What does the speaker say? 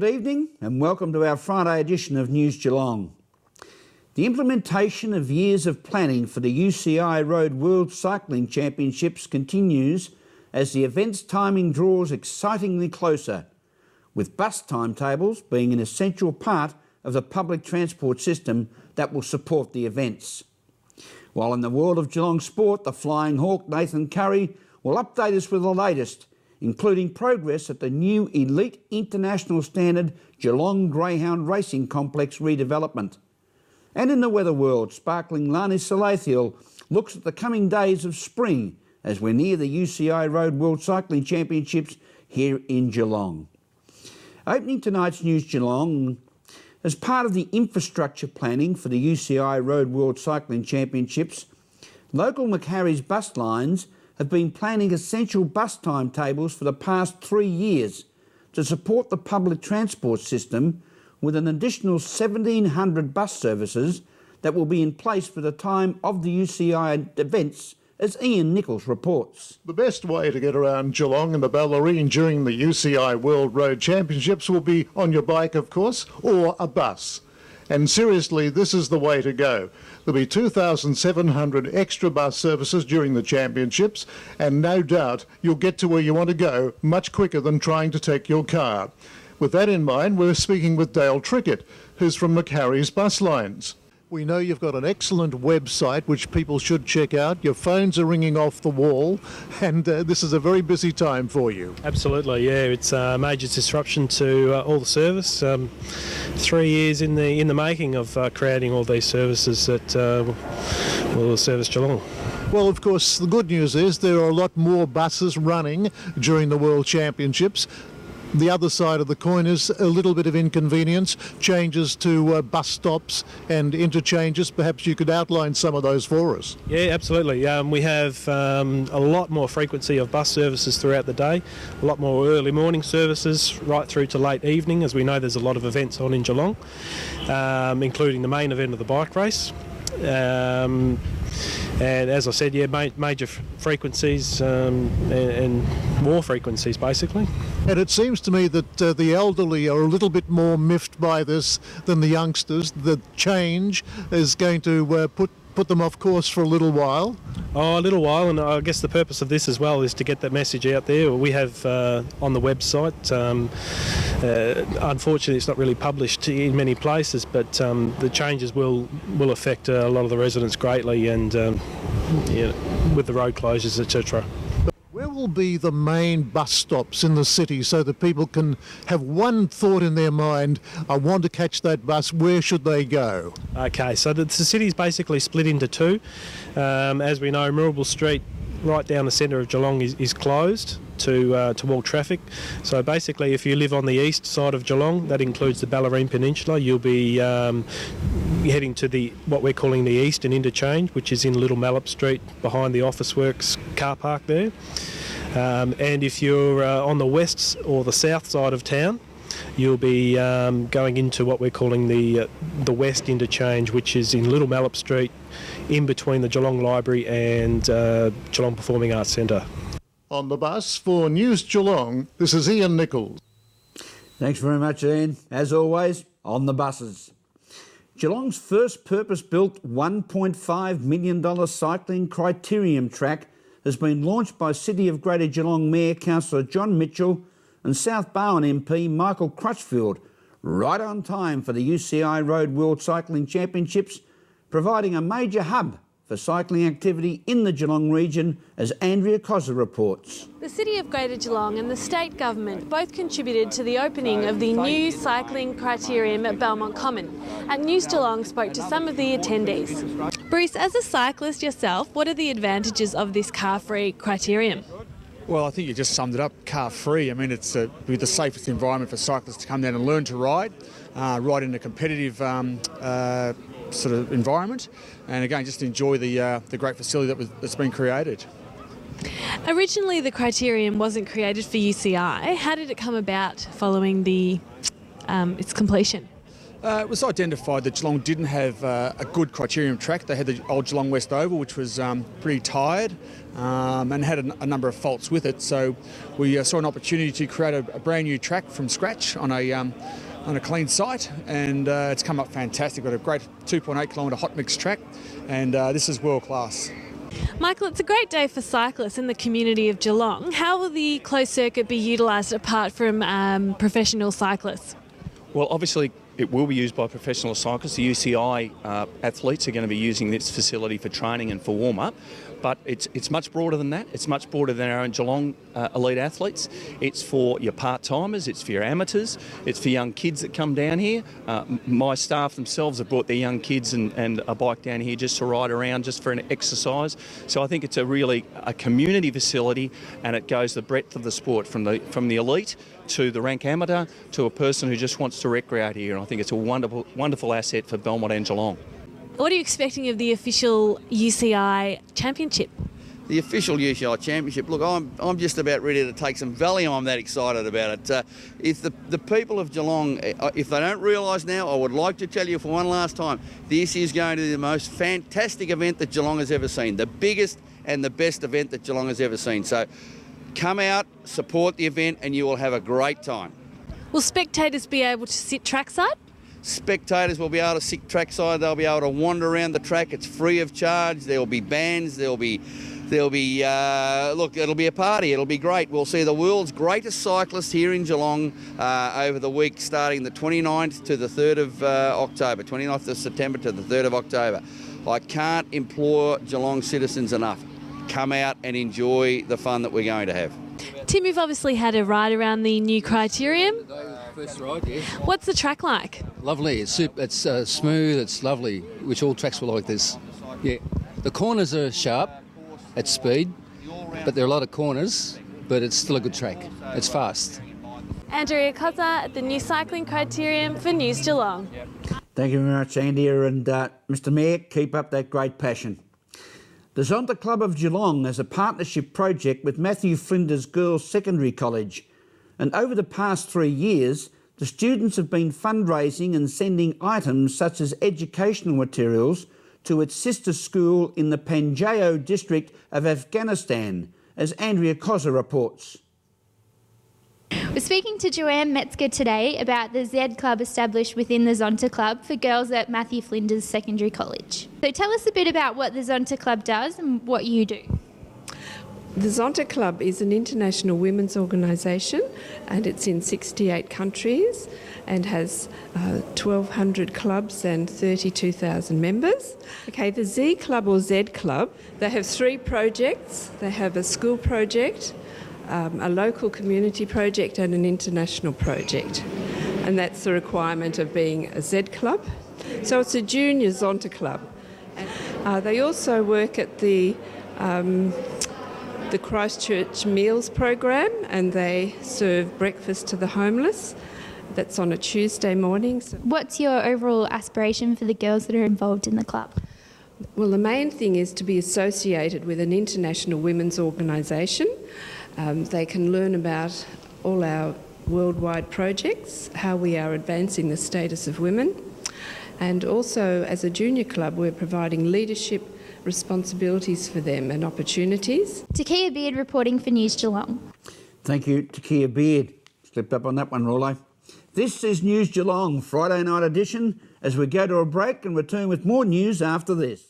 Good evening and welcome to our Friday edition of News Geelong. The implementation of years of planning for the UCI Road World Cycling Championships continues as the event's timing draws excitingly closer, with bus timetables being an essential part of the public transport system that will support the events. While in the world of Geelong sport, the Flying Hawk Nathan Curry will update us with the latest, including progress at the new Elite International Standard Geelong Greyhound Racing Complex redevelopment. And in the weather world, sparkling Lani Salathiel looks at the coming days of spring as we're near the UCI Road World Cycling Championships here in Geelong. Opening tonight's News Geelong, as part of the infrastructure planning for the UCI Road World Cycling Championships, local Macquarie's bus lines have been planning essential bus timetables for the past 3 years to support the public transport system, with an additional 1,700 bus services that will be in place for the time of the UCI events, as Ian Nichols reports. The best way to get around Geelong and the Ballerine during the UCI World Road Championships will be on your bike, of course, or a bus. And seriously, this is the way to go. There'll be 2,700 extra bus services during the championships, and no doubt you'll get to where you want to go much quicker than trying to take your car. With that in mind, we're speaking with Dale Trickett, who's from Macquarie's Bus Lines. We know you've got an excellent website which people should check out. Your phones are ringing off the wall, and this is a very busy time for you. Absolutely, yeah. It's a major disruption to all the service. 3 years in the making of creating all these services that will service Geelong. Well, of course, the good news is there are a lot more buses running during the World Championships. The other side of the coin is a little bit of inconvenience, changes to bus stops and interchanges. Perhaps you could outline some of those for us. Yeah, absolutely. We have a lot more frequency of bus services throughout the day, a lot more early morning services right through to late evening, as we know there's a lot of events on in Geelong, including the main event of the bike race. And as I said, yeah, major frequencies and more frequencies, basically. And it seems to me that the elderly are a little bit more miffed by this than the youngsters. The change is going to put them off course for a little while. Oh, a little while, and I guess the purpose of this as well is to get that message out there. We have on the website, unfortunately it's not really published in many places, but the changes will affect a lot of the residents greatly, and with the road closures, etc. Where will be the main bus stops in the city so that people can have one thought in their mind, I want to catch that bus, where should they go? Okay, so the city is basically split into two. As we know, Mirrabel Street right down the centre of Geelong is closed to all traffic. So basically, if you live on the east side of Geelong, that includes the Ballerine Peninsula, you'll be heading to what we're calling the Eastern Interchange, which is in Little Mallup Street behind the Officeworks car park there. And if you're on the west or the south side of town, you'll be going into what we're calling the West Interchange, which is in Little Mallup Street, in between the Geelong Library and Geelong Performing Arts Centre. On the bus for News Geelong, this is Ian Nichols. Thanks very much, Ian. As always, on the buses. Geelong's first purpose-built $1.5 million Cycling Criterium track has been launched by City of Greater Geelong Mayor Councillor John Mitchell and South Barwon MP Michael Crutchfield, right on time for the UCI Road World Cycling Championships, providing a major hub for cycling activity in the Geelong region, as Andrea Cozza reports. The City of Greater Geelong and the State Government both contributed to the opening of the new Cycling Criterium at Belmont Common, and News Geelong spoke to some of the attendees. Bruce, as a cyclist yourself, what are the advantages of this car-free criterium? Well, I think you just summed it up, car-free. I mean, it's be the safest environment for cyclists to come down and learn to ride in a competitive sort of environment, and again, just enjoy the great facility that's been created. Originally, the criterium wasn't created for UCI. How did it come about following its completion? It was identified that Geelong didn't have a good Criterium track. They had the old Geelong West Oval, which was pretty tired and had a number of faults with it. So we saw an opportunity to create a brand new track from scratch on a clean site, and it's come up fantastic. We've got a great 2.8 kilometre hot mix track, and this is world class. Michael, it's a great day for cyclists in the community of Geelong. How will the closed circuit be utilised apart from professional cyclists? Well, obviously it will be used by professional cyclists. The UCI athletes are going to be using this facility for training and for warm-up, but it's much broader than that. It's much broader than our own Geelong elite athletes. It's for your part-timers, it's for your amateurs, it's for young kids that come down here. My staff themselves have brought their young kids and a bike down here just to ride around, just for an exercise. So I think it's a community facility, and it goes the breadth of the sport from the elite to the rank amateur to a person who just wants to recreate here. And I think it's a wonderful asset for Belmont and Geelong. What are you expecting of the official UCI Championship? The official UCI Championship, look, I'm just about ready to take some Valium. I'm that excited about it. If the people of Geelong, if they don't realise now, I would like to tell you for one last time, this is going to be the most fantastic event that Geelong has ever seen, the biggest and the best event that Geelong has ever seen. So come out, support the event, and you will have a great time. Will spectators be able to sit trackside? Spectators will be able to sit trackside. They'll be able to wander around the track. It's free of charge. There'll be bands. There'll be look, it'll be a party. It'll be great. We'll see the world's greatest cyclists here in Geelong over the week, starting the 29th to the 3rd of October, 29th of September to the 3rd of October. I can't implore Geelong citizens enough. Come out and enjoy the fun that we're going to have. Tim, you've obviously had a ride around the new Criterium. First ride, yeah. What's the track like? Lovely. It's smooth. It's lovely, which all tracks were like this. Yeah. The corners are sharp at speed, but there are a lot of corners, but it's still a good track. It's fast. Andrea Cotter at the new Cycling Criterium for News Geelong. Thank you very much, Andrea, and Mr Mayor, keep up that great passion. The Zonta Club of Geelong has a partnership project with Matthew Flinders Girls Secondary College, and over the past 3 years, the students have been fundraising and sending items such as educational materials to its sister school in the Panjayo district of Afghanistan, as Andrea Cotter reports. We're speaking to Joanne Metzger today about the Z Club established within the Zonta Club for girls at Matthew Flinders Secondary College. So tell us a bit about what the Zonta Club does and what you do. The Zonta Club is an international women's organisation, and it's in 68 countries and has 1,200 clubs and 32,000 members. Okay, the Z Club or Z Club, they have 3 projects. They have a school project, a local community project and an international project. And that's the requirement of being a Z Club. So it's a junior Zonta Club. They also work at the Christchurch Meals program, and they serve breakfast to the homeless. That's on a Tuesday morning. What's your overall aspiration for the girls that are involved in the club? Well, the main thing is to be associated with an international women's organisation. They can learn about all our worldwide projects, how we are advancing the status of women. And also, as a junior club, we're providing leadership responsibilities for them and opportunities. Takia Beard reporting for News Geelong. Thank you, Takia Beard. Slipped up on that one, Rollo. This is News Geelong, Friday night edition, as we go to a break and return with more news after this.